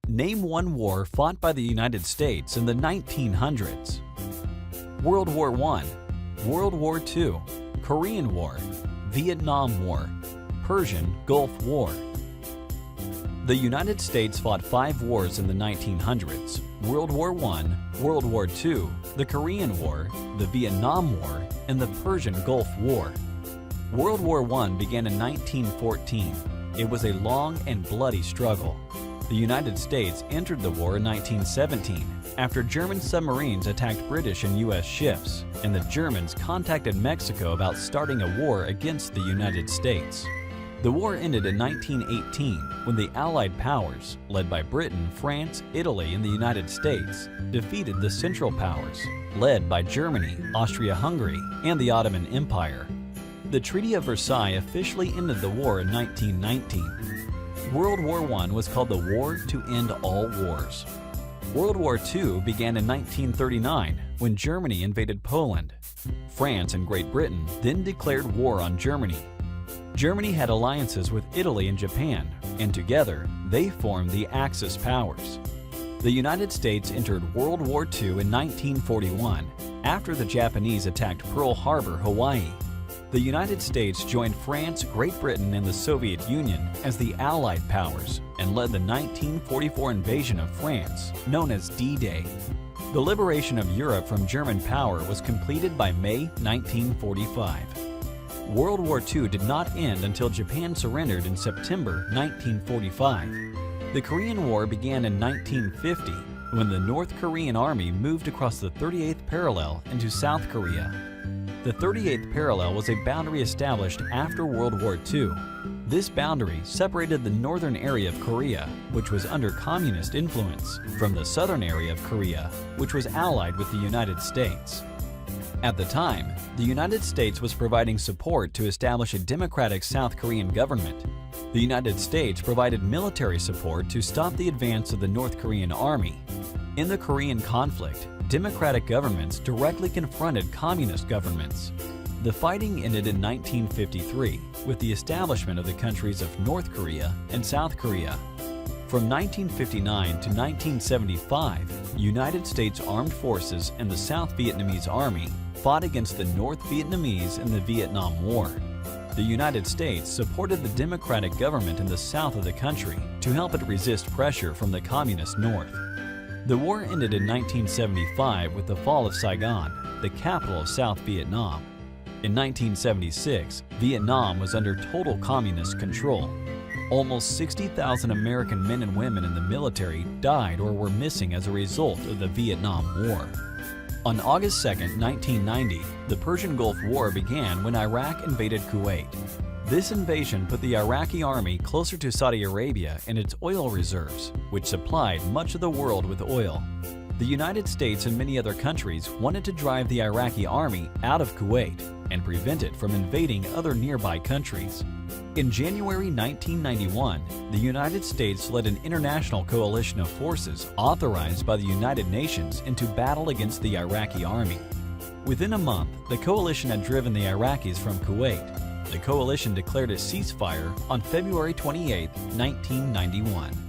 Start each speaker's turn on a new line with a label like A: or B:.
A: Name one war fought by the United States in the 1900s. World War I, World War II, Korean War, Vietnam War, Persian Gulf War. The United States fought 5 wars in the 1900s: World War I, World War II, the Korean War, the Vietnam War, and the Persian Gulf War. World War I began in 1914. It was a long and bloody struggle. The United States entered the war in 1917 after German submarines attacked British and U.S. ships, and the Germans contacted Mexico about starting a war against the United States. The war ended in 1918 when the Allied powers, led by Britain, France, Italy, and the United States, defeated the Central Powers, led by Germany, Austria-Hungary, and the Ottoman Empire. The Treaty of Versailles officially ended the war in 1919. World War I was called the War to End All Wars. World War II began in 1939 when Germany invaded Poland. France and Great Britain then declared war on Germany. Germany had alliances with Italy and Japan, and together they formed the Axis powers. The United States entered World War II in 1941 after the Japanese attacked Pearl Harbor, Hawaii. The United States joined France, Great Britain, and the Soviet Union as the Allied powers and led the 1944 invasion of France, known as D-Day. The liberation of Europe from German power was completed by May 1945. World War II did not end until Japan surrendered in September 1945. The Korean War began in 1950 when the North Korean Army moved across the 38th parallel into South Korea. The 38th parallel was a boundary established after World War II. This boundary separated the northern area of Korea, which was under communist influence, from the southern area of Korea, which was allied with the United States. At the time, the United States was providing support to establish a democratic South Korean government. The United States provided military support to stop the advance of the North Korean army. In the Korean conflict, democratic governments directly confronted communist governments. The fighting ended in 1953 with the establishment of the countries of North Korea and South Korea. From 1959 to 1975, United States Armed Forces and the South Vietnamese Army fought against the North Vietnamese in the Vietnam War. The United States supported the democratic government in the south of the country to help it resist pressure from the communist north. The war ended in 1975 with the fall of Saigon, the capital of South Vietnam. In 1976, Vietnam was under total communist control. Almost 60,000 American men and women in the military died or were missing as a result of the Vietnam War. On August 2, 1990, the Persian Gulf War began when Iraq invaded Kuwait. This invasion put the Iraqi army closer to Saudi Arabia and its oil reserves, which supplied much of the world with oil. The United States and many other countries wanted to drive the Iraqi army out of Kuwait and prevent it from invading other nearby countries. In January 1991, the United States led an international coalition of forces authorized by the United Nations into battle against the Iraqi army. Within a month, the coalition had driven the Iraqis from Kuwait. The coalition declared a ceasefire on February 28, 1991.